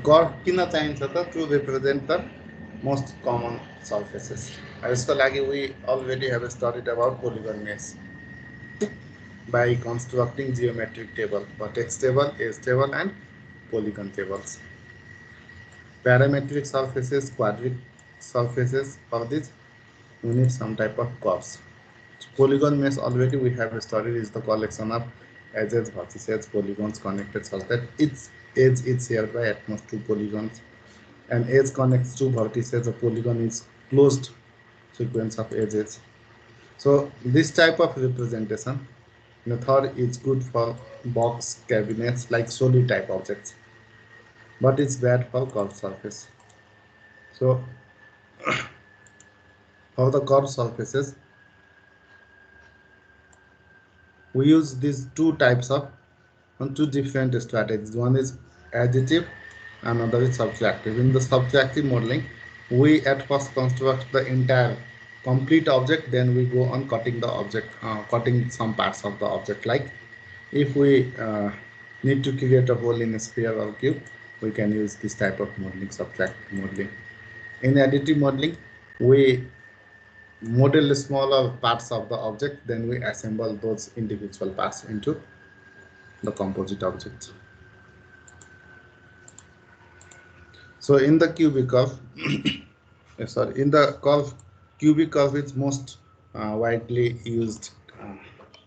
Curve किन चाहिन्छ त to represent the most common surfaces यसको लागि we already have studied about polygon mesh by constructing geometric table, vertex table, edge table and polygon tables. Parametric surfaces, quadric surfaces, for this we need some type of curves. So polygon mesh already we have studied is the collection of edges, vertices, polygons connected such that each edge is shared by at most 2 polygons. And edge connects two vertices, a polygon is closed sequence of edges. So this type of representation method is good for box cabinets like solid type objects, but it's bad for curved surface. So for the curved surfaces we use these two types of two different strategies. One is additive, another is subtractive. In the subtractive modeling we at first construct the entire complete object, then we go on cutting the object, cutting some parts of the object. Like if we need to create a hole in a sphere or cube, we can use this type of modeling, subtractive modeling. In additive modeling we model smaller parts of the object, then we assemble those individual parts into the composite object. So in the cubic curve in the curve, cubic curve is most widely used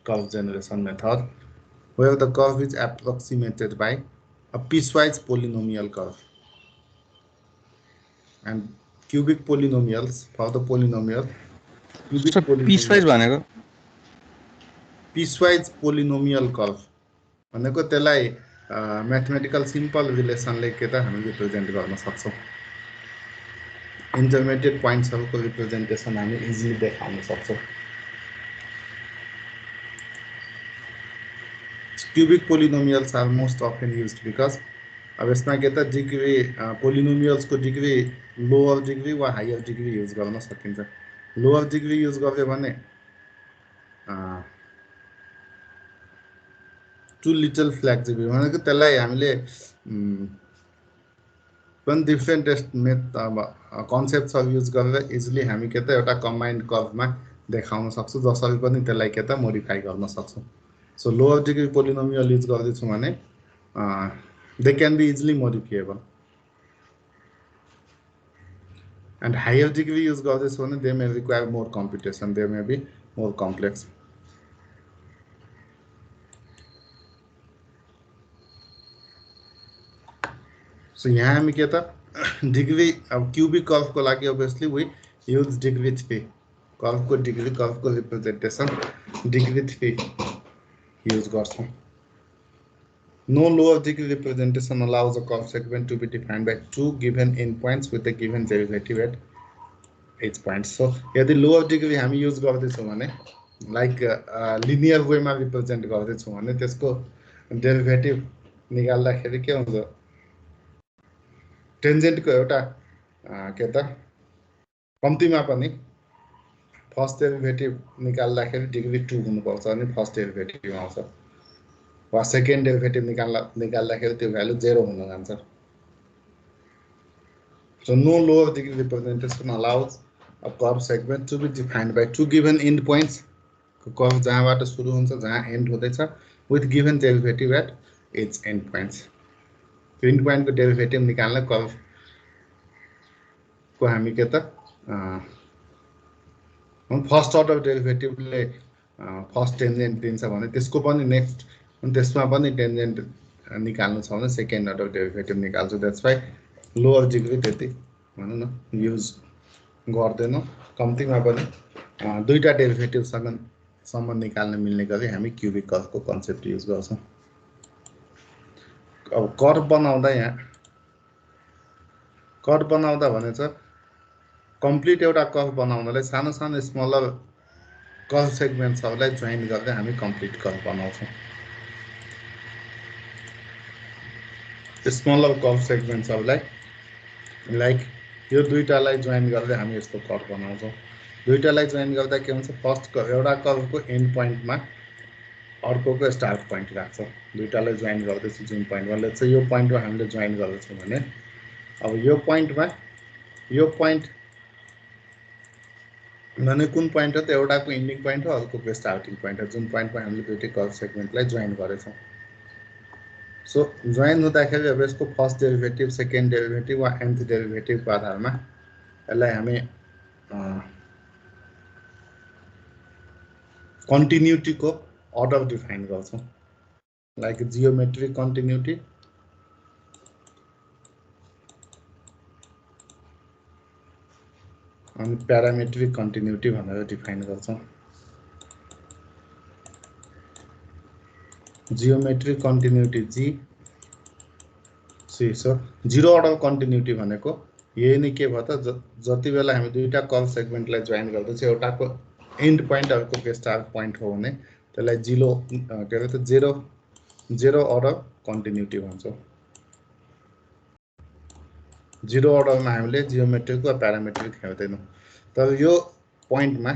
curve generation method, where the curve is approximated by a piecewise polynomial curve. And cubic polynomials, for the polynomial, piecewise polynomial curve भनेको त्यसलाई mathematical simple रिलेसनले के त हामी represent गर्न सक्छौं. Intermediate पोइन्ट्सहरुको representation हामी easily देखाउन सक्छौं. Cubic polynomials are most often used because अब यसमा के त डिग्री पोलिनोमियल्स को डिग्री लोअर डिग्री वा हायर डिग्री युज गर्न सकिन्छ. लोअर डिग्री युज गर्यो भने टु लिटल फ्लेक्सिबल भनेको त्यसलाई हामीले पनि डिफरेन्ट कन्सेप्ट्सहरु युज गरेर इजिली हामी के त एउटा कम्बाइन्ड कर्वमा देखाउन सक्छौं, जसरी पनि त्यसलाई के त मोडिफाई गर्न सक्छौं. So lower degree polynomial use गर्दै छौं भने they can be easily modifiable. And higher degree use गर्दै छौं भने they may require more computation, they may be more complex. So यहाँ हामी के त डिग्री अब क्यूबिक कर्व को लागि obviously we use degree 3 curve को डिग्री, कर्व को रिप्रेजेन्टेसन डिग्री 3 युज गर्छौं. No lower degree representation allows a curve segment to be defined by two given endpoints with a given derivative at each point. So यदि lower degree हामी use गर्दै छौं भने like linear way मा represent गर्दै छौं भने त्यसको डेरिभेटिभ निकाल्दाखेरि के हुन्छ, टेन्जेन्ट को एउटा के त कम्तिमा पनि फर्स्ट डेरिभेटिभ निकाल्दाखेरि डिग्री 2 हुनुपर्छ अनि फर्स्ट डेरिभेटिभ आउँछ, वा सेकेन्ड डेरिभेटिभ निकाल्दाखेरि त्यो भ्यालु 0 हुन जान्छ. So no lower degree representation allows a curve segment to be defined by two given endpoints. Curve जहाँबाट सुरु हुन्छ जहाँ एन्ड हुँदैछ with given derivative at each endpoints. And point को डेरिभेटिभ निकाल्न कर्व को हामी के त फर्स्ट अर्डर डेरिभेटिभले फर्स्ट टेन्जेन्ट दिन्छ भने त्यसको पनि नेक्स्ट अनि त्यसमा पनि टेन्जेन्ट निकाल्नु छ भने सेकेन्ड अर्डर डेरिभेटिभ निकाल्छु. द्याट्स व्हाई लोअर डिग्री त्यति भनौं न युज गर्दैनौं. कम्तिमा पनि दुईटा डेरिभेटिभ सम्म निकाल्न मिल्ने गरी हामी क्यूबिक कर्व को कन्सेप्ट युज गर्छौं. अब कर्व बनाउँदा यहाँ कर्व बनाउँदा भने चाहिँ कम्प्लिट एउटा कर्व बनाउनलाई सानो सानो स्मलर कर्व सेगमेन्ट्सहरुलाई जोइन गर्दै हामी कम्प्लिट कर्व बनाउँछौं. स्मलर कर्व सेगमेन्ट्सहरुलाई लाइक यो दुईटालाई जोइन गर्दै हामी यस्तो कर्व बनाउँछौं. दुईटालाई जोइन गर्दा के हुन्छ, फर्स्ट एउटा कर्वको एन्ड पोइन्टमा अर्कोको स्टार्ट पोइन्ट राख्छ. दुईटालाई जोइन गर्दै छु जुन पोइन्टमा, लेट्स से यो पोइन्टमा हामीले जोइन गर्दै छौं भने अब यो पोइन्ट भने कुन पोइन्ट हो त एउटाको इन्डिङ पोइन्ट हो अर्कोको स्टार्टिङ पोइन्ट हो जुन पोइन्टमा हामीले दुईटै कर्व सेगमेन्टलाई जोइन गरेछौँ सो जोइन हुँदाखेरि अब यसको फर्स्ट डेरिभेटिभ सेकेन्ड डेरिभेटिभ वा nth डेरिभेटिभको आधारमा यसलाई हामी कन्टिन्युटीको अर्डर डिफाइन गर्छौँ लाइक जियोमेट्रिक कन्टिन्युटी अनि प्यारामेट्रिक कन्टिन्युटी भनेर डिफाइन गर्छौँ geometric continuity G C so zero order continuity भनेको यही नै के भयो त जति बेला हामी दुईटा कर्व सेगमेन्टलाई जोइन गर्दैछ एउटाको एन्ड पोइन्ट अर्कोको स्टार्ट पोइन्ट हो भने त्यसलाई जिरो के अरे त जेरो अर्डर कन्टिन्युटी भन्छौँ जिरो अर्डरमा हामीले जियोमेट्रिक वा प्यारामेट्रिक हेर्दैनौँ तर यो पोइन्टमा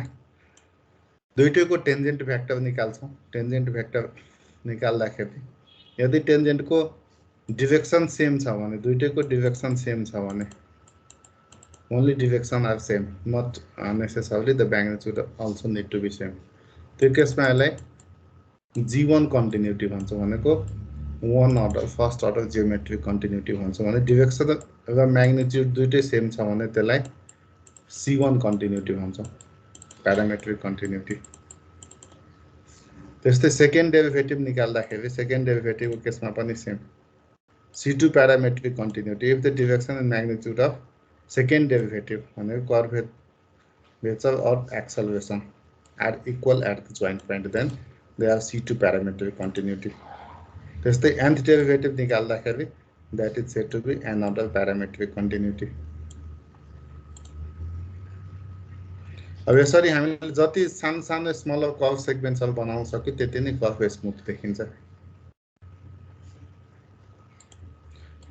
दुईटैको टेन्जेन्ट भेक्टर निकाल्छौँ टेन्जेन्ट भेक्टर निकाल्दाखेरि यदि टेन्जेन्टको डिरेक्सन सेम छ भने दुईटैको डिरेक्सन सेम छ भने only direction are same not necessarily the magnitude also need to be same त्यो केसमा यसलाई G1 कन्टिन्युटी भन्छौँ भनेको one order first order geometric continuity भन्छौँ भने डिरेक्सन र म्याग्निट्युड दुईटै सेम छ भने त्यसलाई C1 कन्टिन्युटी भन्छौँ प्यारामेट्रिक कन्टिन्युटी त्यस्तै सेकेन्ड डेरिभेटिभ निकाल्दाखेरि सेकेन्ड डेरिभेटिभको केसमा पनि same C2 parametric continuity if the direction and magnitude of second derivative curvature or acceleration are equal at the joint point then they are C2 parametric continuity. त्यस्तै nth derivative निकाल्दाखेरि that is said to be another parametric continuity. अब यसरी हामीले जति सानो smaller curve सेगमेन्ट्सहरु बनाउन सक्यो त्यति नै कर्व स्मुथ देखिन्छ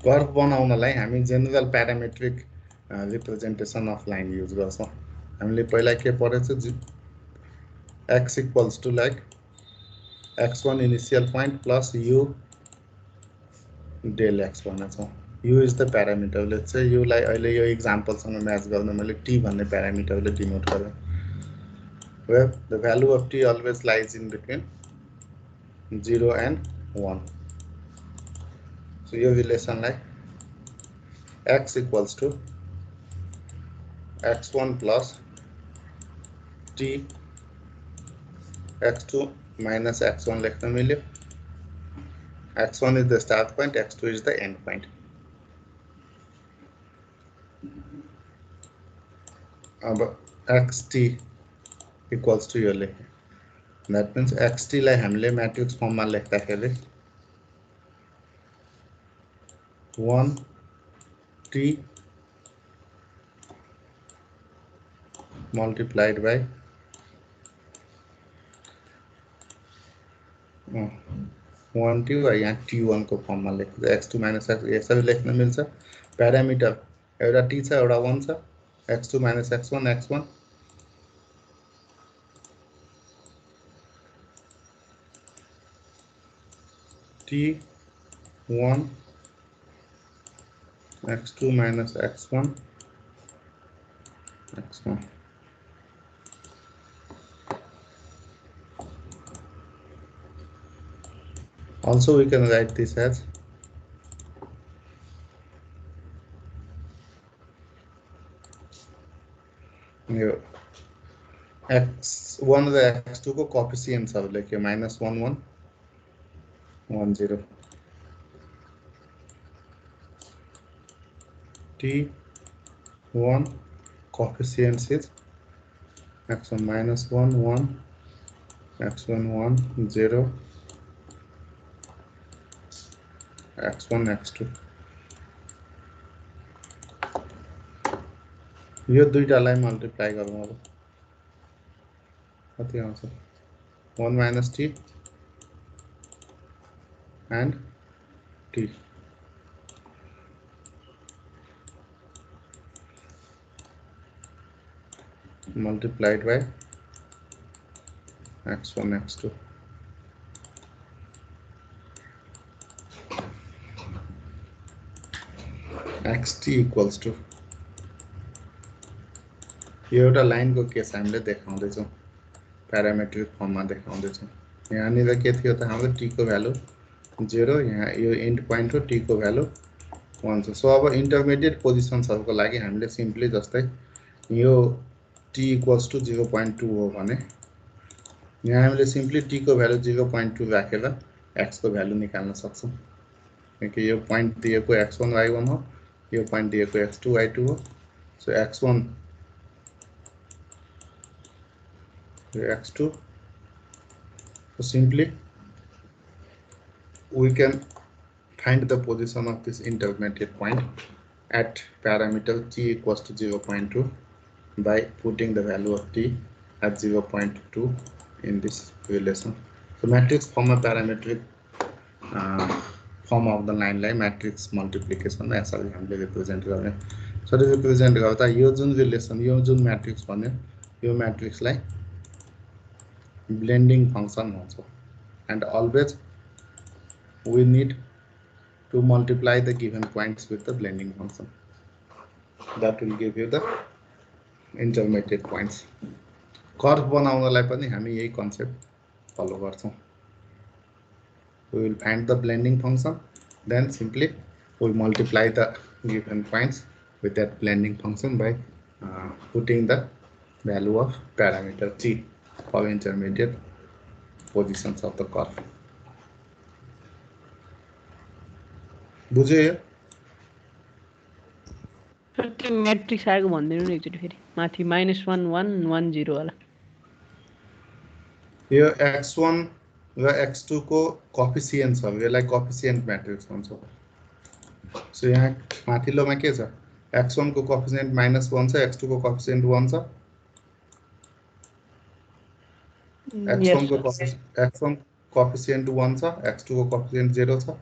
कर्व बनाउनलाई हामी general parametric representation of line use गर्छौं हामीले पहिला के पढेछौं x equals to like x1 initial point plus u del x भनेछौं u is the parameter let's say u लाई अहिले यो एक्जाम्पल सँग म्याच गर्न मैले t भन्ने प्यारामिटरले डिनोट गरे where the value of t always lies in between 0 and 1 so your relation like x equals to x1 plus t x2 minus x1 लेख्न मिल्यो x1 is the start point x2 is the end point अब xt equals to यो लेख्ने that means xt लाई हामीले matrix फर्ममा लेख्दाखेरि 1 t multiplied by 1 t वा यहाँ t1 को फर्ममा लेख्दा x2 minus x यसरी लेख्न मिल्छ प्यारामिटर एउटा t छ एउटा 1 छ x2 minus x1 x1 t1 x2 minus x1 x1 also we can write this as x1 र x2 को कोएफिशिएन्ट्सहरु लेख्यो -1 1 1 0 t1 coefficients is x1 -1 1 x1 1 0 x1 x2 यो दुईटालाई मल्टिप्लाई गरौँ अब कति आउँछ 1 minus t and t multiplied by x1 x2 अब xt equals two यो एउटा लाइनको केस हामीले देखाउँदैछौँ, प्यारामेट्रिक फर्ममा देखाउँदैछौँ। यहाँनिर के थियो त हाम्रो t को भ्यालु 0, यहाँ यो एन्ड पोइन्ट हो, t को भ्यालु 1 छ। सो अब इन्टरमिडिएट पोजिसन्सहरूको लागि हामीले सिम्पली जस्तै यो t इक्वल्स टू 0.2 हो भने यहाँ हामीले सिम्पली t को भ्यालु 0.2 राखेर x को भ्यालु निकाल्न सक्छौँ, किनकि यो पोइन्ट दिएको x1 y1 हो, यो पोइन्ट दिएको x2 y2 हो। So x1 x2, so simply we can find the position of this intermediate point at parameter t equals to 0.2 by putting the value of t at 0.2 in this relation. So matrix form a parametric form of the line लाई matrix multiplication यसरी हामीले represent गर्ने। So represent गर्दा यो जुन relation, यो जुन matrix भन्यो, यो म्याट्रिक्सलाई blending function also, and always we need to multiply the given points with the blending function. That will give you the intermediate points. Curve बनाउनलाई पनि हामी यही कन्सेप्ट फलो गर्छौं। We will find the blending function, then simply we multiply the given points with that blending function by putting the value of parameter t for intermediate positions of the curve. बुझ्यो? त्यो matrix आएको भन्दिनु नि एकचोटि फेरि माथि -1 1 1 0 वाला। यो x1 र x2 को कोएफिसिएन्ट्स हो, यसलाई कोएफिसिएन्ट म्याट्रिक्स भन्छ। सो यहाँ माथिल्लोमा के छ, x1 को कोएफिसिएन्ट -1 छ, x2 को कोएफिसिएन्ट 1 छ। x1 कोएफिसिएन्ट 1 छ, x2 को कोएफिसिएन्ट 0 छ।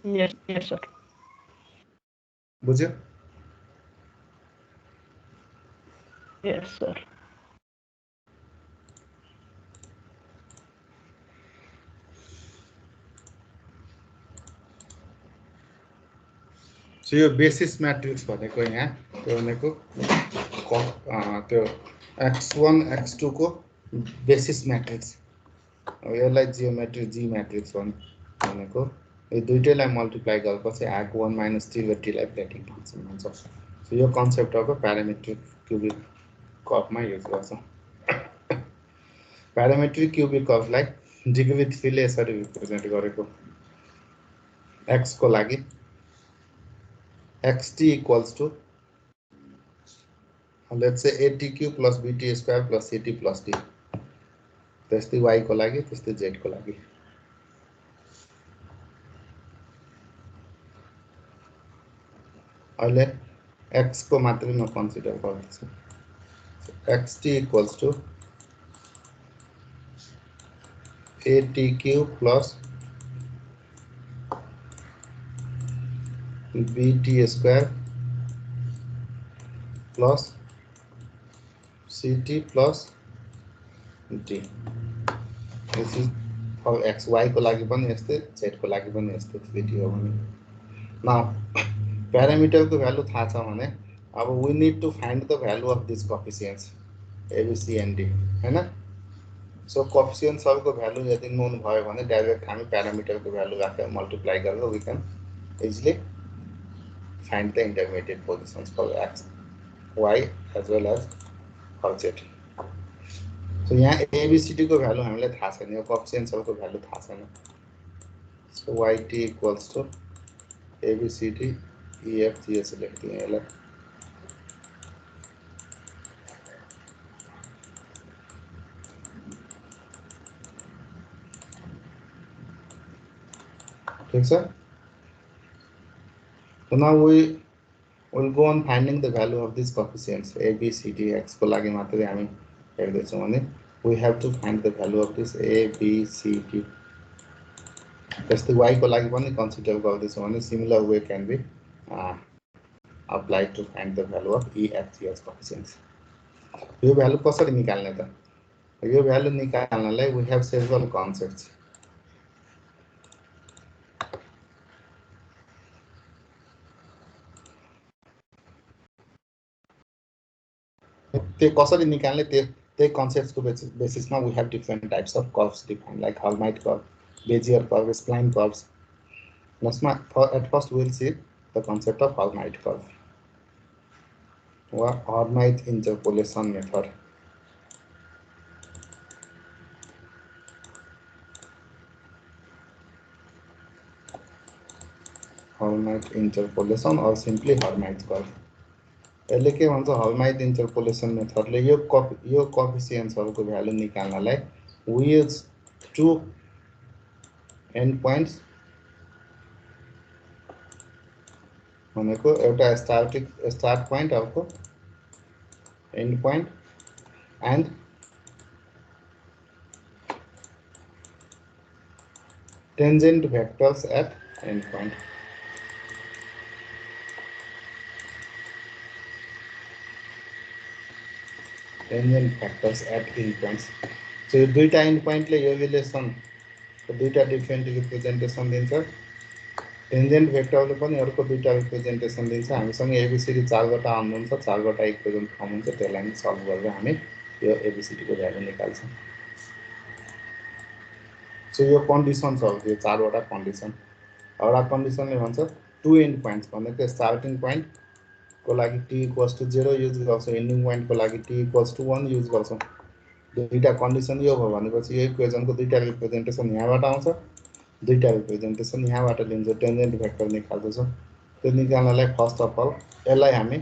यस सर। बुझ्यो? Yes sir. सो यो बेसिस म्याट्रिक्स भनेको यहाँ त्यो भनेको त्यो x1 x2 को बेसिस म्याट्रिक्स, यसलाई जियोमेट्री जी म्याट्रिक्स भनेको यो दुईटैलाई मल्टिप्लाई गरेपछि आएको 1 - 3 लाई ब्लेन्डिङ फंक्सन भन्छ। सो यो कन्सेप्ट अब प्यारामेट्रिक क्युबिक कर्वमा युज गर्छौं। प्यारामेट्रिक क्युबिक कर्वलाई डिग्री 3 ले यसरी रिप्रेजेन्ट गरेको, x को लागि xt equals to let's say atq plus bt square plus ct plus d, त्यस्तै y को लागि त्यस्तै z को लागि। अहिले x को मात्रै म कन्सिडर गर्दैछु। xt equals to atq plus bt square plus ct plus d। This is for x, y को लागि पनि यस्तै, z को लागि पनि यस्तै 3d हो भने। नाउ प्यारामिटर को भ्यालु थाहा छ भने अब we need to find the value of these coefficients a b c and d, हैन? सो कोएफिसिएन्ट्सहरुको भ्यालु यदि नोन भयो भने डाइरेक्ट हामी प्यारामिटर को भ्यालु राखेर मल्टिप्लाई गरेर we can easily find the intermediate positions for x, y as well as for z. So यहाँ ABCD को भ्यालु हामीलाई थाहा छैन, यो कोएफिसिएन्ट्सहरुको भ्यालु थाहा छैन। So yt equals to ABCD EF GH लेख्दिए यसलाई। ठीक छ? So now we will go on finding the value of these coefficients a b c d। x को लागि मात्रै हामी हेर्दैछौँ भने we have to find the value of this a b c d। त्यस्तै y को लागि पनि कन्सिडर गर्दैछौँ भने similar way can be applied to find the value of e f g h coefficients। यो भ्यालु कसरी निकाल्ने त? यो भ्यालु निकाल्नलाई we have several concepts। त्यो कसरी निकाल्ने त्यही कन्सेप्ट्सको बेसिसमा we have different types of curves define like Hermite curve, Bezier curve, spline curves. जसमा at first we'll see the concept of Hermite curve or Hermite interpolation method. Hermite interpolation or simply Hermite curve. यसले के भन्छ Hermite interpolation मेथडले यो कोएफिसिएन्ट्सहरुको value निकाल्नलाई we use two end points भनेको एउटा स्टार्ट पोइन्ट अर्को end point end tangent vectors at end point. Tangent vectors at end points. So यो दुईटा end point ले यो रिलेसन दुईटा डिफरेन्ट रिप्रेजेन्टेसन दिन्छ. टेन्जेन्ट भेक्टरले पनि अर्को दुईटा रिप्रेजेन्टेसन दिन्छ. हामीसँग एबीसीडी चारवटा अननोन छ, चारवटा इक्वेसन फर्म हुन्छ. त्यसलाई नि सल्भ गरेर हामी यो एबीसीडी को भ्यालु निकाल्छौं. सो यो कन्डिसन छ, यो चारवटा कन्डिसन. एउटा कन्डिसनले भन्छ टु एन्ड पोइन्ट्स भनेको स्टार्टिङ पोइन्ट को लागि t इक्वल्स टु 0 युज गर्छौं, एन्डिङ पोइन्ट को लागि t इक्वल्स टु 1 युज गर्छौं. दुईटा कन्डिसन यो भयो भनेपछि यो इक्वेसनको दुईटा रिप्रेजेन्टेसन यहाँबाट आउँछ, दुईटा रिप्रेजेन्टेसन यहाँबाट लिन्छ. टेन्जेन्ट भेक्टर निकाल्छौं. त्यो निकाल्नलाई फर्स्ट अफ अल यसलाई हामी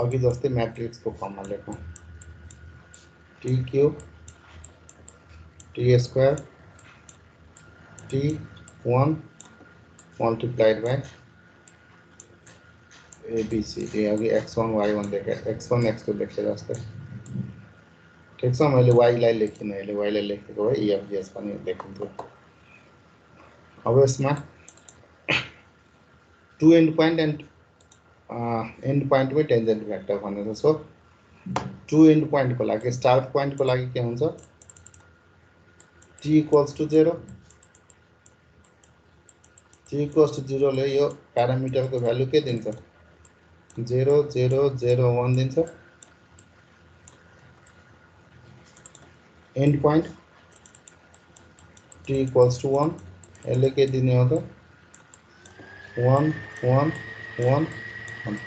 अघि जस्तै म्याट्रिक्सको फर्ममा लेखौं. t cube t square t1 multiplied by ABCD. अघि x1 y1 लेखे, x1 x2 लेखे जस्तै. ठिक छ, मैले y लाई लेखिन, अहिले y लाई लेखेको भए EFGS पनि लेखिन्थ्यो. अब यसमा two end point end end पोइन्टमै टेन्जेन्ट भेक्टर भनेको छ. टु एन्ड पोइन्ट को लागि स्टार्ट पोइन्ट को लागि के हुन्छ t equals to 0. t equals to 0 ले यो प्यारामिटरको भ्यालु के दिन्छ 0 0 0 1 दिन्छ. End point t equals to 1 यसले के दिने हो त 1 1 1 1.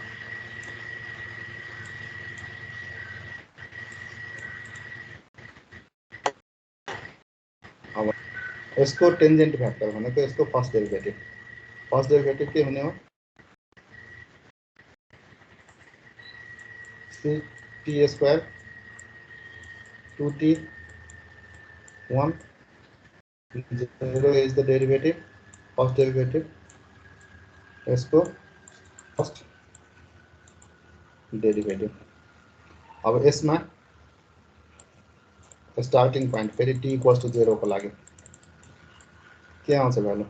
अब यसको टेन्जेन्ट भेक्टर भनेको यसको फर्स्ट डेरिभेटिभ के हुने हो t square 2t 1 0 is the derivative, first derivative. इसको फर्स्ट डेरिभेटिभ. अब यसमा स्टार्टिङ पोइन्ट फेरि t इक्वल्स टु 0 को लागि के आउँछ भ्यालु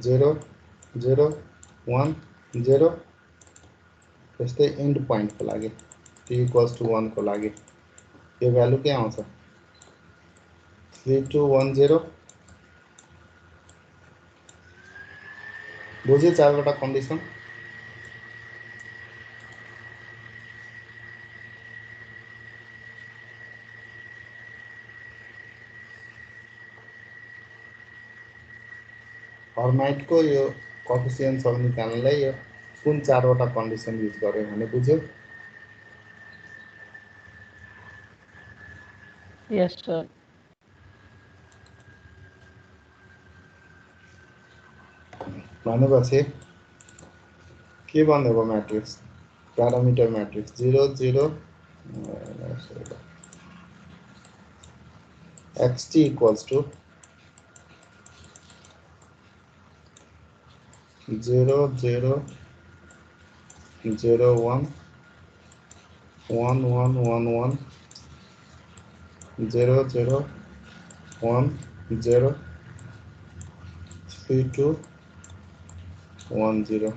0 0 1 0. त्यस्तै एन्ड पोइन्ट को लागि t इक्वल्स टु 1 को लागि यो भ्यालु के आउँछ 3 2 1 0. बुझ्यो चारवटा कन्डिसन. हर्माइट को यो कोएफिसिएन्ट्सहरु निकाल्नलाई यो कुन चारवटा कन्डिसन युज गर्यो भने बुझ्यो. Yes sir. भनेपछि के भन्नुभयो matrix parameter matrix 0 0 xt equals to 0 0 0 1 1 1 1 1 0 0 1 0 3 2 1 0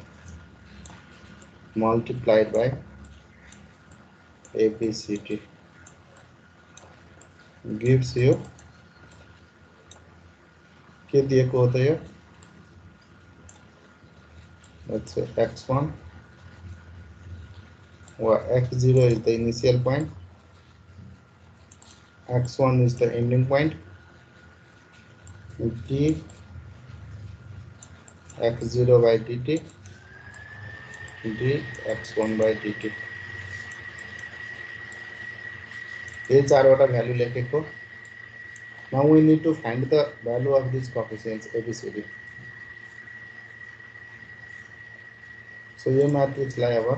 multiplied by ABCD gives you के दिएको हो त यो let's say x1 x0 is the initial point, x1 is the ending point, d x0 by dt dx1 by dt. ये चारवटा value लेखेको. Now we need to find the value of these coefficients ABCD. So ये matrix लाई अब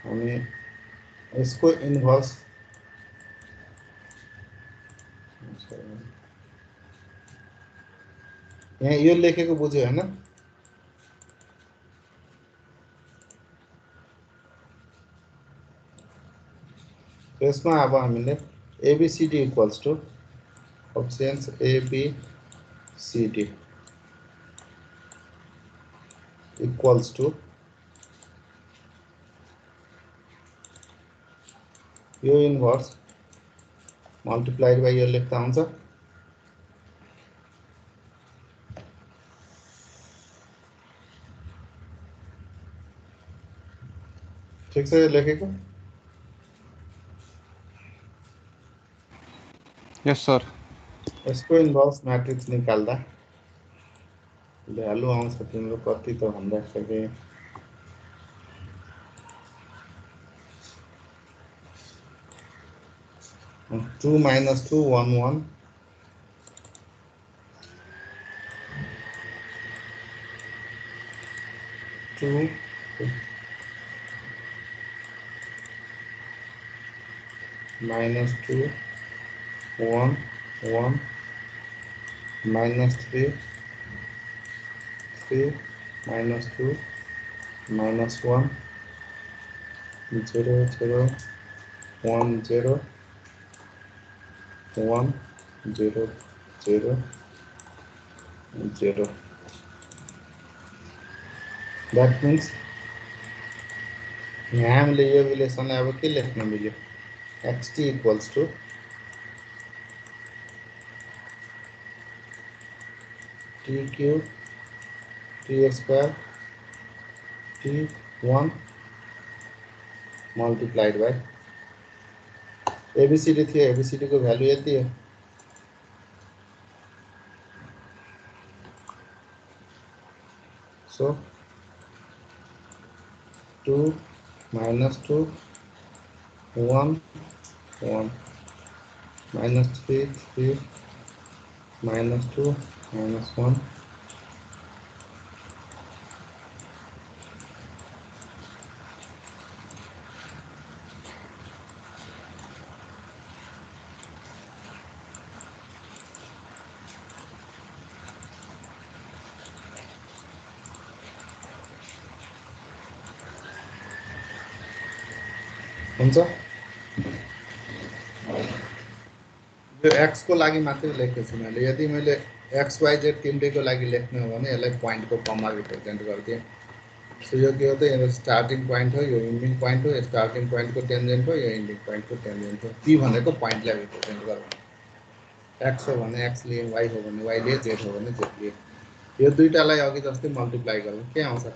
हामी इसको inverse यहाँ यो लेखेको बुझ्यो हैन. यसमा अब हामीले ABCD equals to options ABCD equals to यो इन्भर्स multiplied by यो लेख्दा हुन्छ. ठीक छ यो लेखेको. यस सर. यसको इन्भर्स मैट्रिक्स निकाल्दा भ्यालु आउँछ तिम्रो कति त भन्दा सके 2 minus 2 1 1 2 minus 2 1 1 minus 3 3 minus 2 minus 1 0 0 1 0 1 0 0 0. That means यहाँ हामीले यो रिलेसनलाई अब के लेख्न मिल्यो. xt equals to tq t square t1 multiplied by ABCD थियो. ABCD को भ्यालु यति हो. So 2 minus 2 1 1 minus 3 3 minus 2 minus 1 हुन्छ. यो x को लागि मात्रै लेखेको छु मैले. यदि मैले x y z तिनटैको लागि लेख्ने हो भने यसलाई पोइन्टको कमा रिप्रेजेन्ट गर्दिए. सो यो के हो त यो स्टार्टिङ पोइन्ट हो, यो एन्डिङ पोइन्ट हो. स्टार्टिङ पोइन्टको टेन्जेन्ट हो, यो एन्डिङ पोइन्टको टेन्जेन्ट हो. p भनेको पोइन्टलाई रिप्रेजेन्ट गर्छ. x हो भने x लिए, y हो भने y लिए, z हो भने z लिए. यो दुईटालाई अघि जस्तै मल्टिप्लाई गर्नु के आउँछ.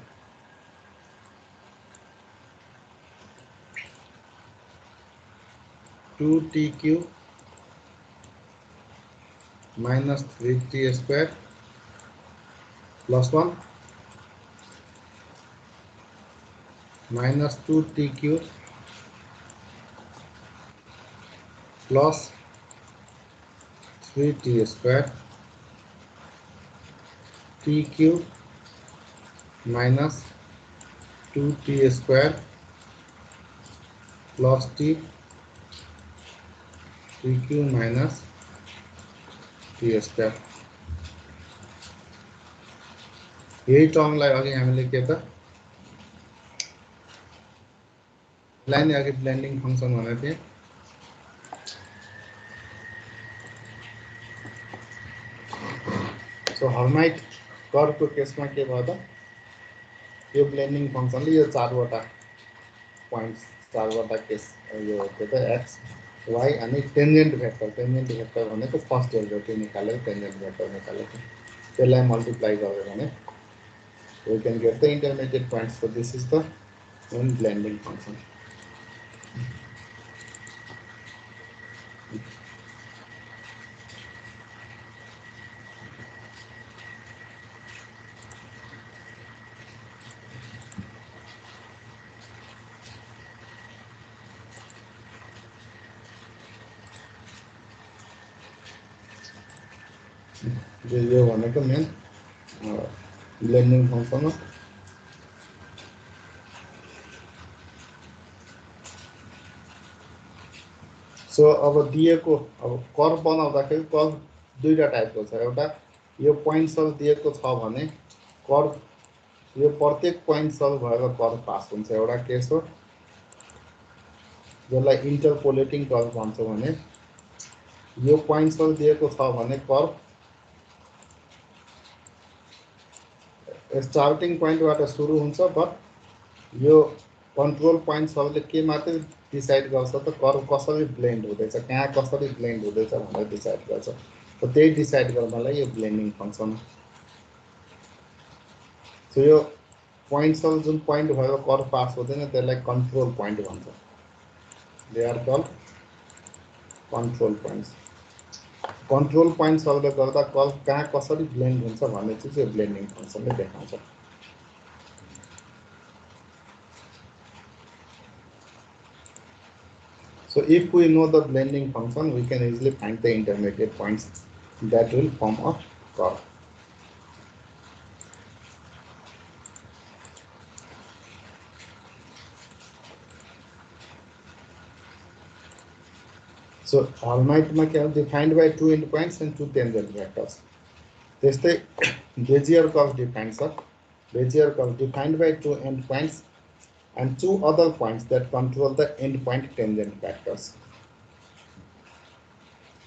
2tq minus 3t square plus 1 minus 2tq plus 3t square tq minus 2t square plus tq minus t square. यही टर्मलाई अघि हामीले के त लाइन अघि ब्लेन्डिङ फंक्सन भनेको थिए. सो हर्माइट कर्वको केसमा के भयो त यो ब्लेन्डिङ फंक्सनले यो चारवटा पोइन्ट्स चारवटा केस यो के त x y अनि टेन्जेन्ट भेक्टर भनेको फर्स्ट डेरिभेटिभ निकालेर टेन्जेन्ट भेक्टर निकालेको त्यसलाई मल्टिप्लाई गर्यो भने we can get the intermediate points. So this is the in blending function. यो भनेको मेन ब्लेन्डिङ फंक्सन हो। सो अब दिएको अब कर्व बनाउँदाखेरि कर्व दुईटा टाइपको छ। एउटा यो पोइन्ट सल दिएको छ भने कर्व यो प्रत्येक पोइन्ट सल भएर कर्व पास हुन्छ एउटा केस हो, जसलाई इन्टरपोलेटिङ कर्व भन्छ भने यो पोइन्ट सल दिएको छ भने कर्व स्टार्टिङ पोइन्टबाट सुरु हुन्छ, बट यो कन्ट्रोल पोइन्ट सबले के मात्रै डिसाइड गर्छ त कर्व कसरी ब्लेन्ड हुँदैछ, कहाँ कसरी ब्लेन्ड हुँदैछ भनेर डिसाइड गर्छ। त त्यही डिसाइड गर्नलाई यो ब्लेन्डिङ फंक्सन हो। सो यो पोइन्ट सल जुन पोइन्ट भएर कर्व पास हुँदैन त्यसलाई कन्ट्रोल पोइन्ट भन्छ। They are called control points. Control point सबले गर्दा कर्व कहाँ कसरी ब्लेन्ड हुन्छ भन्ने चाहिँ यो ब्लेन्डिङ फंक्सनले देखाउँछ। So if we know the blending function, we can easily find the intermediate points that will form a curve. So Hermite is defined by two endpoints and two tangent vectors. This is Bezier curve defines a Bezier curve defined by two endpoints and two other points that control the endpoint tangent vectors.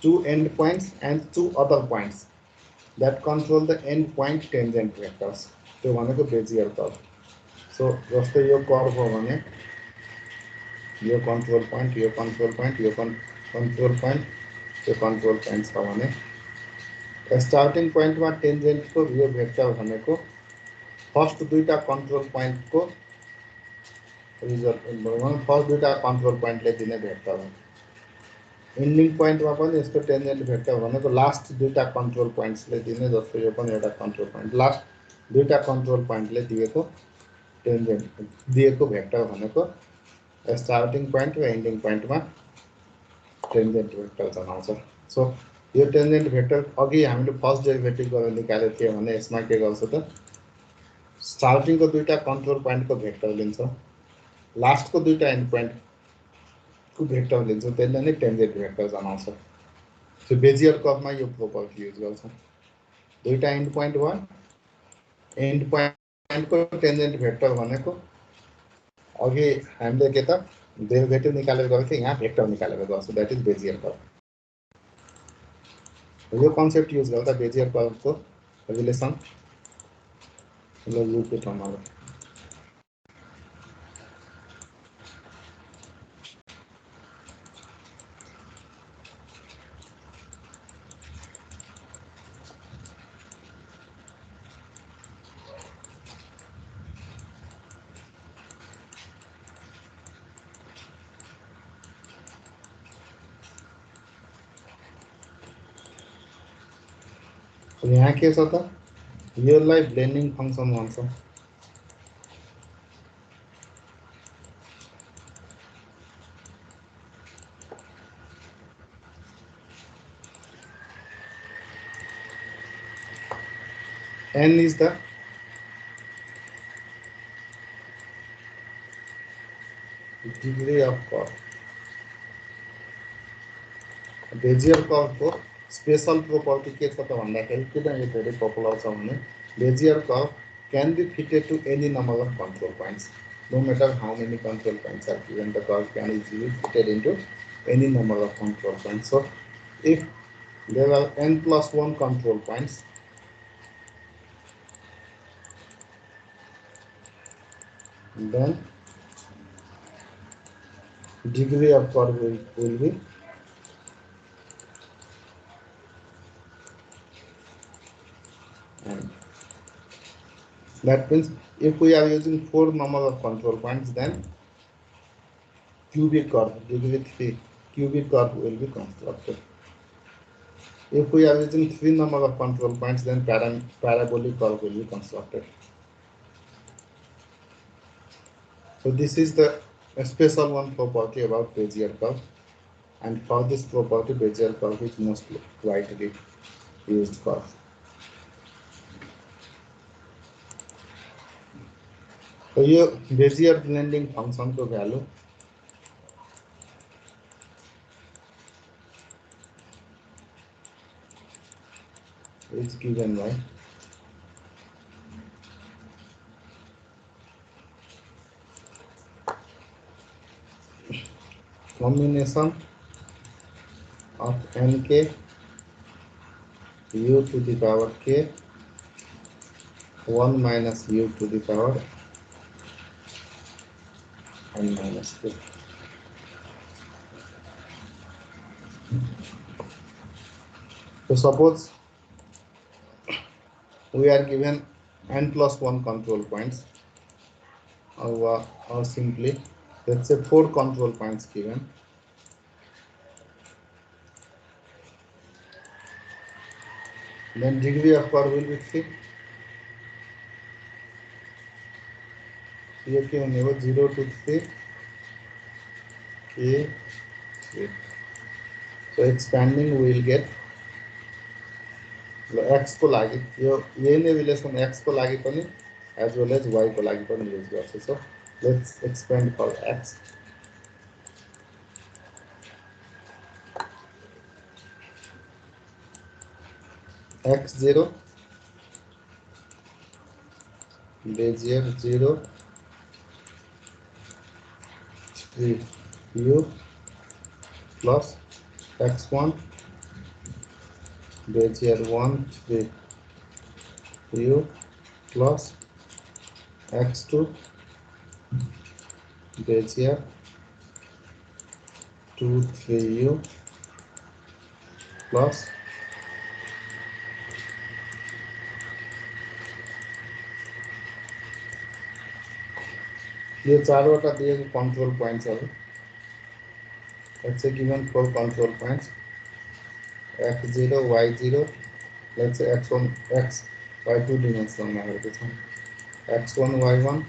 Two endpoints and two other points that control the endpoint tangent vectors. So one is the Bezier curve. So just your curve one यो control point, यो control point, यो control point, यो control point छ भने starting पोइन्टमा टेन्जेन्टको यो vector भनेको first दुईटा कन्ट्रोल पोइन्टको रिजल्ट फर्स्ट दुईटा कन्ट्रोल पोइन्टले दिने भेक्टर हो। एन्डिङ पोइन्टमा पनि यसको टेन्जेन्ट भेक्टर भनेको लास्ट दुईटा कन्ट्रोल पोइन्ट्सले दिने, जस्तो यो पनि एउटा कन्ट्रोल पोइन्ट लास्ट दुईटा कन्ट्रोल पोइन्टले दिएको टेन्जेन्ट दिएको भेक्टर भनेको स्टार्टिङ पोइन्ट र एन्डिङ पोइन्टमा टेन्जेन्ट भेक्टर जनाउँछ। सो यो टेन्जेन्ट भेक्टर अघि हामीले फर्स्ट डेरिभेटिभ गरेर निकालेको थियो भने यसमा के गर्छ त स्टार्टिङको दुईटा कन्ट्रोल पोइन्टको भेक्टर लिन्छ, लास्टको दुईटा एन्ड पोइन्टको भेक्टर लिन्छ, त्यसले नै टेन्जेन्ट भेक्टर जनाउँछ। सो बेजियर कर्वमा यो प्रोपर्टी युज गर्छ। दुईटा एन्ड पोइन्ट भयो, एन्ड पोइन्टको टेन्जेन्ट भेक्टर भनेको अघि हामीले के त डेरिभेटिभ निकालेर गएको थियो, यहाँ भेक्टर निकालेर गर्छ, द्याट इज बेजियर कर्व। यो कन्सेप्ट युज गर्दा बेजियर कर्वको रिलेसन ल रिपिट गर्नु। यहाँ के छ त योलाई ब्लेन्डिङ फंक्सन भन्छ। n is the degree of curve। Bezier curve को स्पेशल प्रोपर्टी के छ त भन्दाखेरि किन यो धेरै पपुलर छ भने Bezier curve can be fitted to any number of control points, no matter how many control points are given. The curve can easily fitted into any number of control points. So if there are n plus 1 control points, then degree of curve will be n. That means if we are using 4 number of control points, then cubic curve degree 3 cubic curve will be constructed. If we are using 3 number of control points, then parabolic curve will be constructed. So this is the special one property about Bezier curve, and for this property Bezier curve is most widely used curve. So यो Bezier blending function को value is given by combination of nk u to the power k 1 minus u to the power n minus k. So suppose we are given n plus 1 control points, or simply let's say 4 control points given. Then degree of curve will be 3. ये क्या होने वाला 0 to 3 k 3. So expanding we will get x को लागि ये नै relation x को लागि पनि as well as y को लागि पनि युज गर्छ. So let's expand for x. x0 Bezier 0 3 u plus x1 Bezier 1 3 u plus x2 Bezier 2 3 u plus ये चारवटा दिएको control points are. Let's say given 4 control points x0 y0, let's say x1 x y2 dimension में है x1 y1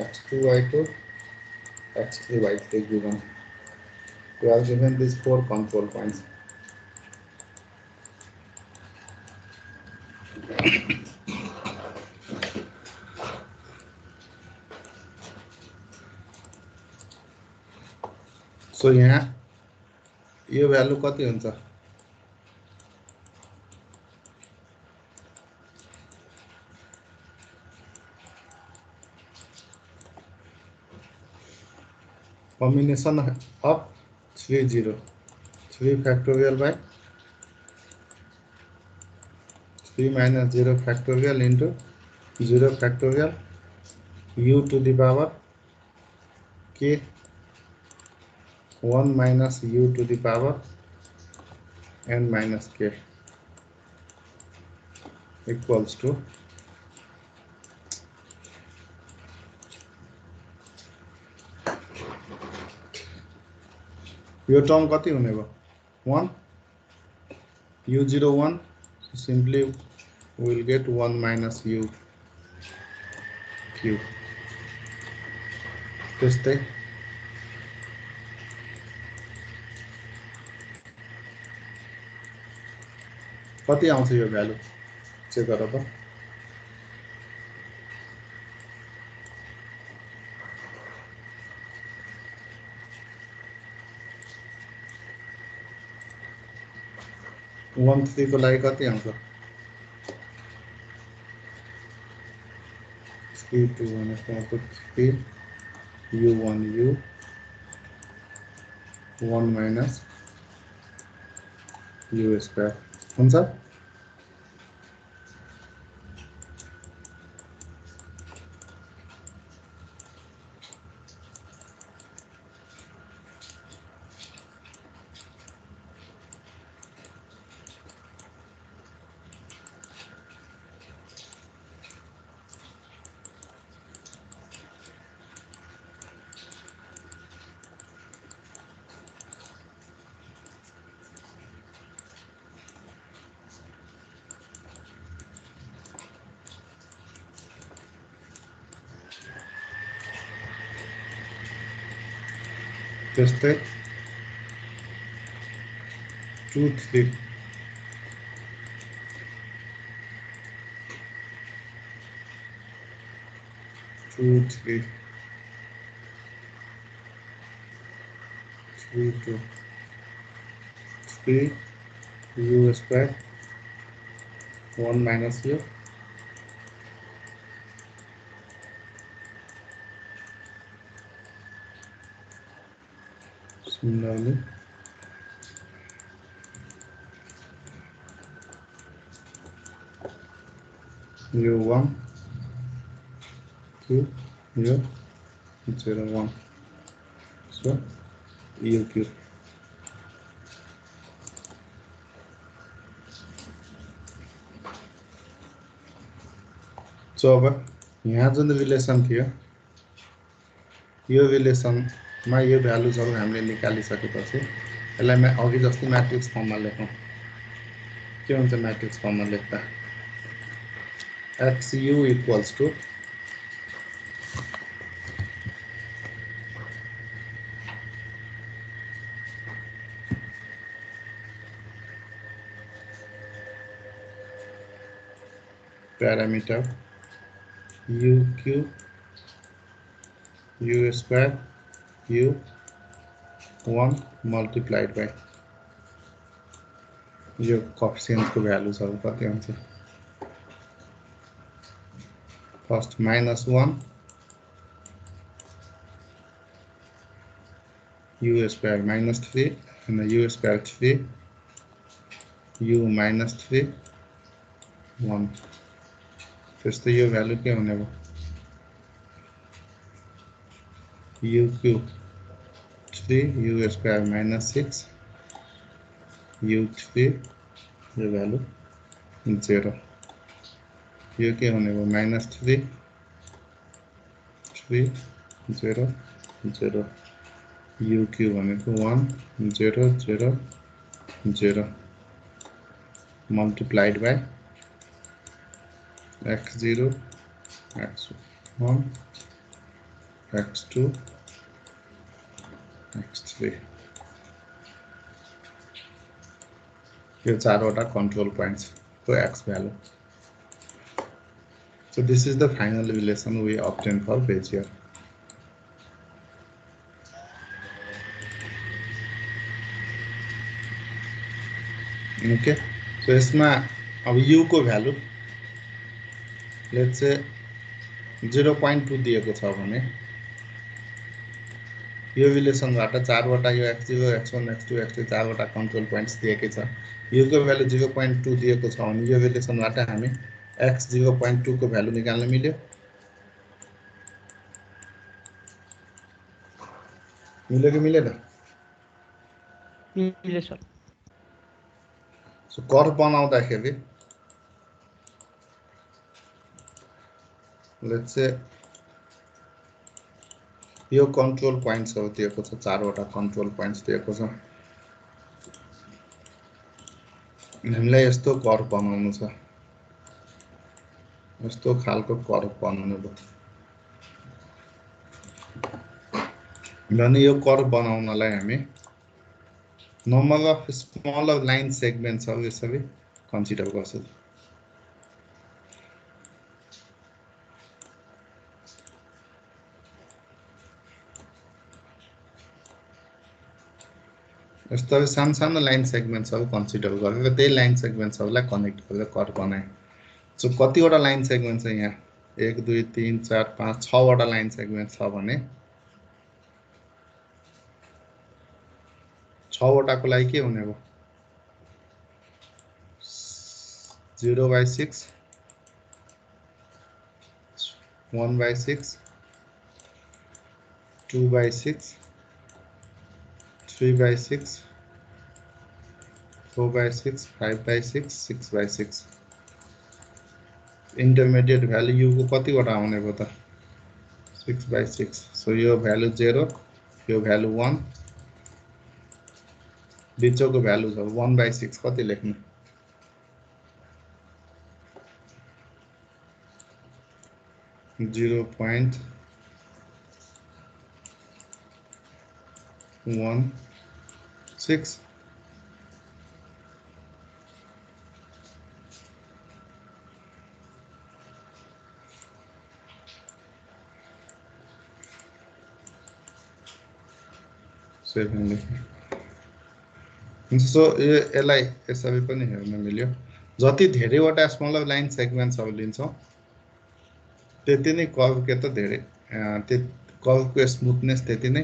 x2 y2 x3 y3 given. We are given these 4 control points. So यहाँ यो value कति हुन्छ combination of 3 factorial by 3 minus 0 factorial into 0 factorial u to the power k 1 minus u to the power n minus k equals to यो term कति हुने भयो 1 u01. So simply we will get 1 minus u cube. त्यस्तै कति आउँछ यो value check गर त 1 3 को लागि कति आउँछ 3 2 1 3 u1 u 1 minus u square हुन्छ. त्यस्तै 2 3 2 3 3 2 3 u square 1 minus u. Similarly, u1 q u 0 1, so uq. So अब यहाँ जुन रिलेसन थियो यो रिलेसनमा यो भ्यालुजहरू हामीले निकालिसकेपछि यसलाई अघि जस्तै म्याट्रिक्स फर्ममा लेखौँ। के हुन्छ म्याट्रिक्स फर्ममा लेख्दा xu equals to parameter uq u square u1 multiplied by यो कोएफिसिएन्टको भ्यालुजहरू कति हुन्छ first -1 u square -3 and u square 3 u -3 1 त्यस्तै यो भ्यालु के हुने भयो uq 3 u square -6 u3 यो भ्यालु 0 यो के हुने भयो -3 3 0 0 uq भनेको 1 0 0 0 multiplied by x0 x1 x2 x3 यो चारवटा control points को x value. So this is the final relation we obtained for Bezier. Okay, so इसमें अब u को value let's say 0.2 दिएको छ भने यो रिलेसनबाट चारवटा यो x0 x1 x2 x3 चारवटा कन्ट्रोल पोइन्ट्स दिएकै छ u को भ्यालु 0.2 दिएको छ भने यो रिलेसनबाट हामी x 0.2 को भ्यालु निकाल्न मिल्यो कि मिलेन मिल्यो सर सो कर्व बनाउँदाखेरि लेट्स से यो कन्ट्रोल पोइन्ट्सहरु दिएको छ चारवटा कन्ट्रोल पोइन्ट्स दिएको छ हामीलाई यस्तो कर्व बनाउनु छ यस्तो खालको कर्व बनाउनु भयो भने यो कर्व बनाउनलाई हामी नम्बर अफ स्मलर लाइन सेगमेन्ट्सहरु यसरी कन्सिडर गर्छौं यस्तो सानो लाइन सेगमेन्ट्सहरु कन्सिडर गरेर त्यही लाइन सेगमेन्ट्सहरुलाई कनेक्ट गरेर कर्व बनाए सो कतिवटा लाइन सेगमेन्ट छ यहाँ 1 2 3 4 5 6 वटा लाइन सेगमेन्ट छ भने 6 वटाको लागि के हुने भयो 0/6 1/6 2/6 3/6 4/6 5/6 6/6 intermediate value u को कति वटा आउने भयो त 6/6 सो यो भ्यालु 0 यो भ्यालु 1 बीचको भ्यालु छ 1/6 कति लेख्नु 0.1 1 6 7 सो यसलाई यसरी पनि हेर्न मिल्यो जति धेरैवटा स्मलर लाइन सेगमेन्ट्सहरु लिन्छौं त्यति नै कर्व के त धेरै कर्वको स्मुथनेस त्यति नै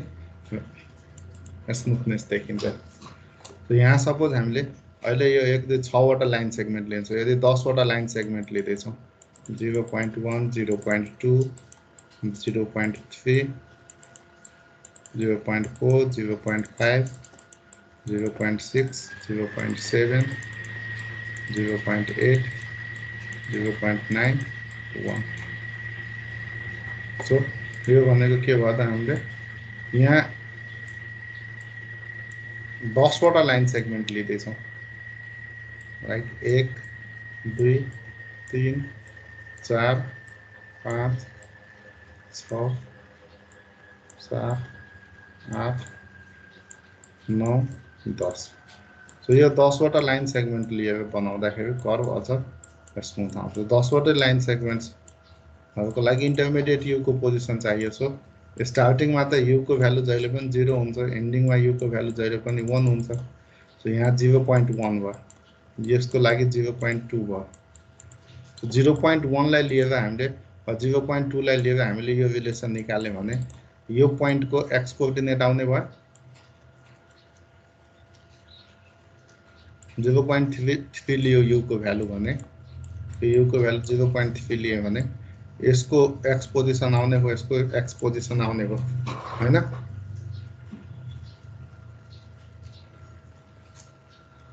स्मुथनेस देखिन्छ तो यहाँ सपोज हामीले अहिले यो 1 2 6 वटा लाइन सेगमेन्ट लिन्छौं यदि 10 वटा लाइन सेगमेन्ट लिँदै छौं 0.1 0.2 0.3 0.4 0.5 0.6 0.7 0.8 0.9 1 सो यो भनेको के भयो त हामीले यहाँ 10 वटा लाइन सेगमेन्ट लिँदै छौं राइट 1 2 3 4 5 6 7 8 9 10 सो यो 10 वटा लाइन सेगमेन्ट लिएर बनाउँदाखेरि कर्व अझ स्मुथ आउँछ 10 वटा लाइन सेगमेन्ट्स हरुको लागि इन्टरमिडिएट यु को पोजिसन चाहियो सो स्टार्टिङ मा त यु को भ्यालु जहिले पनि 0 हुन्छ एन्डिङ मा यु को भ्यालु जहिले पनि 1 हुन्छ सो यहाँ 0.1 भयो यसको लागि 0.2 भयो 0.1 लाई लिएर हामीले 0.2 लाई लिएर हामीले यो रिलेसन निकाल्यौं भने यो पोइन्ट को x कोर्डिनेट आउने भयो 0.3 लियो u को भ्यालु भने u को भ्यालु 0.3 लियो भने यसको x पोजिसन आउने भयो यसको x पोजिसन आउने भयो हैन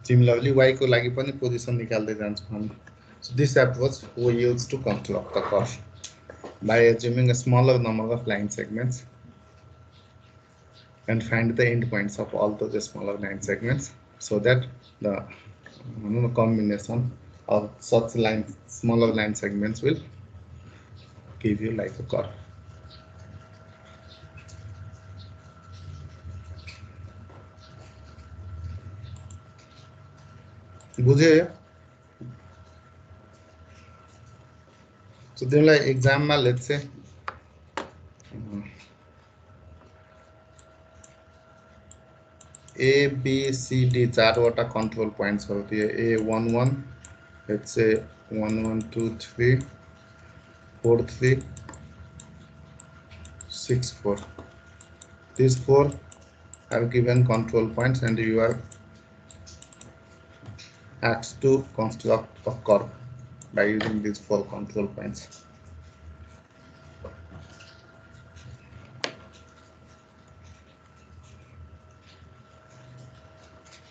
सिमिलरली y को लागि पनि पोजिसन निकाल्दै जान्छौं हामी so this approach we use to construct the curve by assuming a smaller number of line segments and find the end points of all those smaller line segments so that the combination of such smaller line segments will give you like a curve. बुझे so then like exam ma let's say A B C D चारवटा control points होती है A11 let's say 1 1 2 3 4 3 6 4 these 4 have given control points and you are asked to construct a curve by using these 4 control points.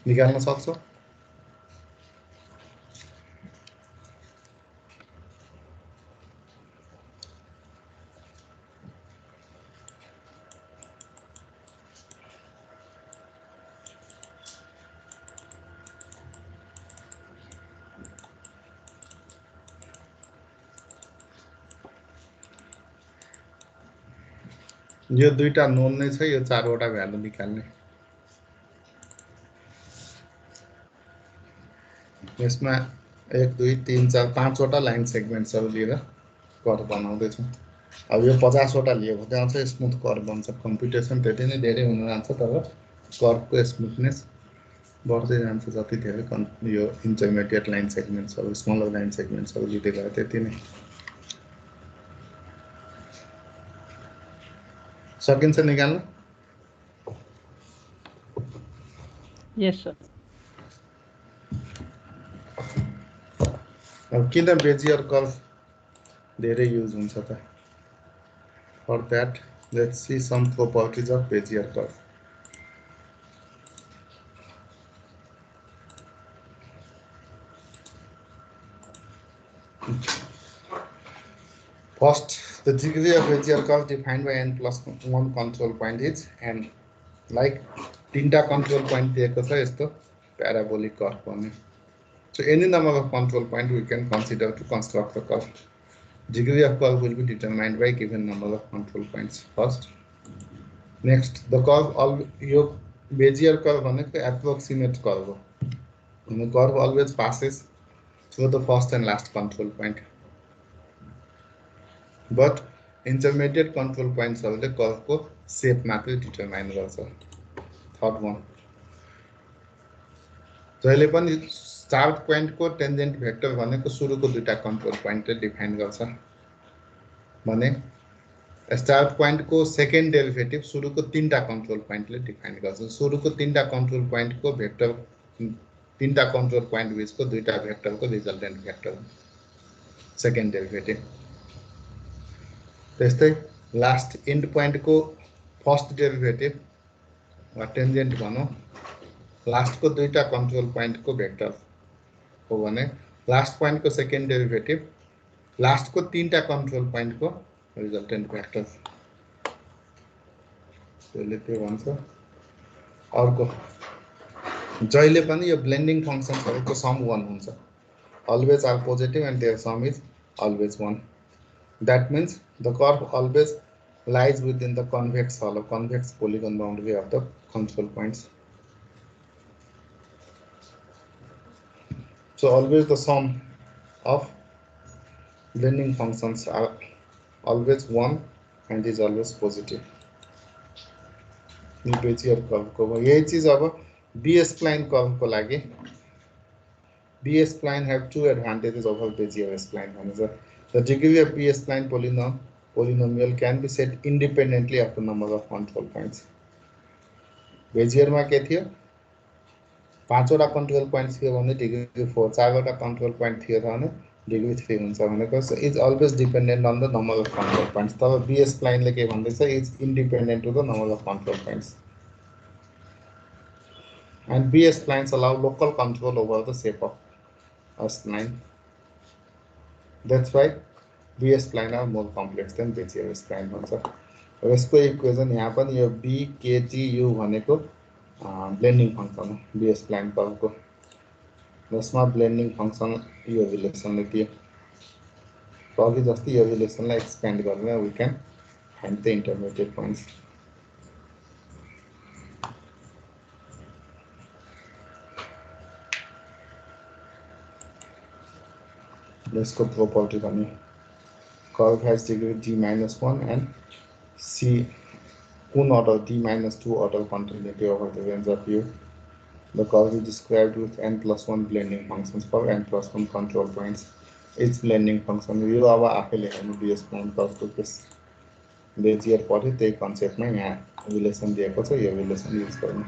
निकाल्न सक्छौ यो दुईटा नोन नै छ यो चारवटा भ्यालु निकाल्ने यसमा 1 2 3 4 5 वटा लाइन सेगमेन्ट्सहरु लिएर कर्व बनाउँदै छौं अब यो 50 वटा लियो भने आउँछ स्मुथ कर्व बन्छ कम्प्युटेसन त्यति नै धेरै हुन जान्छ तर कर्वको स्मुथनेस बढ्दै जान्छ जति धेरै यो इन्टरमिडिएट लाइन सेगमेन्ट्सहरु स्मलर लाइन सेगमेन्ट्सहरु लिँदै गयो त्यति नै सकिन्छ निकाल्न यस सर अब किन बेजियर कर्व धेरै युज हुन्छ त for that let's see some properties of Bezier curve First, the degree of Bezier curve defined by n plus 1 control point is n. Like तीनटा control point दिएको छ यस्तो parabolic curve भने. So any number of control point we can consider to construct the curve. Degree of curve will be determined by given number of control points first. Next, the curve all यो Bezier curve भनेको approximate curve हो. The curve always passes through the first and last control point. But intermediate control pointsहरूले curve को shape मात्रै determine गर्छ. Third one. जहिले पनि start point को tangent vector भनेको सुरुको दुईटा control point ले define गर्छ. भने स्टार्ट पॉइंट को सेकेंड डेरिवेटिव शुरू को तीनटा कंट्रोल पॉइंट ले डिफाइन गर्छ. शुरू को तीनटा कंट्रोल पॉइंट को वेक्टर तीनटा कंट्रोल पॉइंट बीच को दुईटा वेक्टर को रिजल्टेंट वेक्टर सेकेंड डेरिवेटिव. त्यस्तै लास्ट एंड पॉइंट को फर्स्ट डेरिवेटिव वा टेन्जेन्ट भनौं लास्ट को दुईटा कंट्रोल पॉइंट को वेक्टर हो भने लास्ट पॉइंट को सेकेंड डेरिवेटिव लास्ट को तीनटा कंट्रोल पॉइंट को रिजल्टेंट वेक्टर. त्यसले के भन्छ अर्को जहिले पनि यो ब्लेन्डिङ फंक्शन्सहरुको सम 1 हुन्छ. Always are positive and their sum is always 1. That means the curve always lies within the convex hollow, convex polygon boundary of the control points. So always the sum of blending functions are always 1 and is always positive. Bezier curve को यही चीज अब B-spline curve को लागि B-spline have two advantages over Bezier spline. The degree of B-spline polynomial can be set independently of the number of control points. Bezier मा के थियो 5 वटा control points थियो भने degree 4 4 वटा control point थियो भने degree 3 हुन्छ भनेको is always dependent on the number of control points. तब B-spline ले के भन्दैछ is independent to the number of control points. And B-splines allow local control over the shape of a spline. That's why B-spline are more complex than Bezier spline भन्छ. र यसको equation यहाँ पनि यो B K T U भनेको blending function हो B-spline कर्वको. जसमा blending function यो रिलेसनले दियो. अघि जस्तै यो रिलेसनलाई एक्सपेन्ड गरेर we can find the intermediate points. Let's go property भन्ने curve has degree d minus 1 and C one order d minus 2 order continuity over the range of U. The curve is described with n plus 1 blending functions for n plus 1 control points. Each blending function यो अब आफैले हेर्नु B-spline curve को case Bezier पढ्यो त्यही कन्सेप्टमा यहाँ relation दिएको छ. यो रिलेसन युज गर्नु.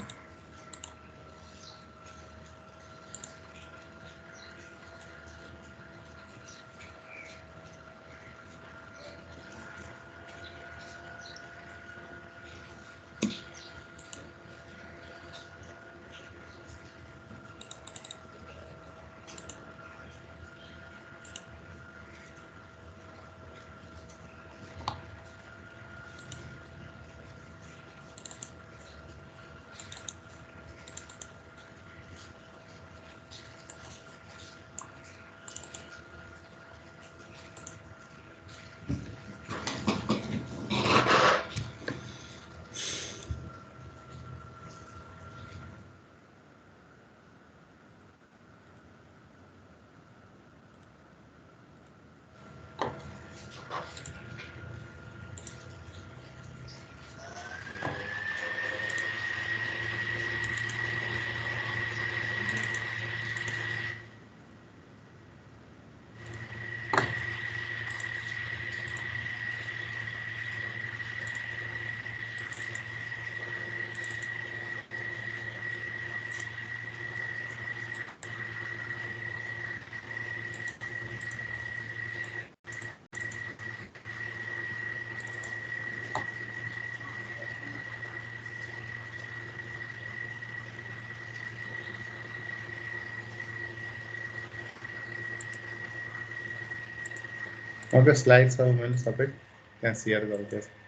अब स्लाइड्स मैले सबै त्यहाँ शेयर गरेको छु.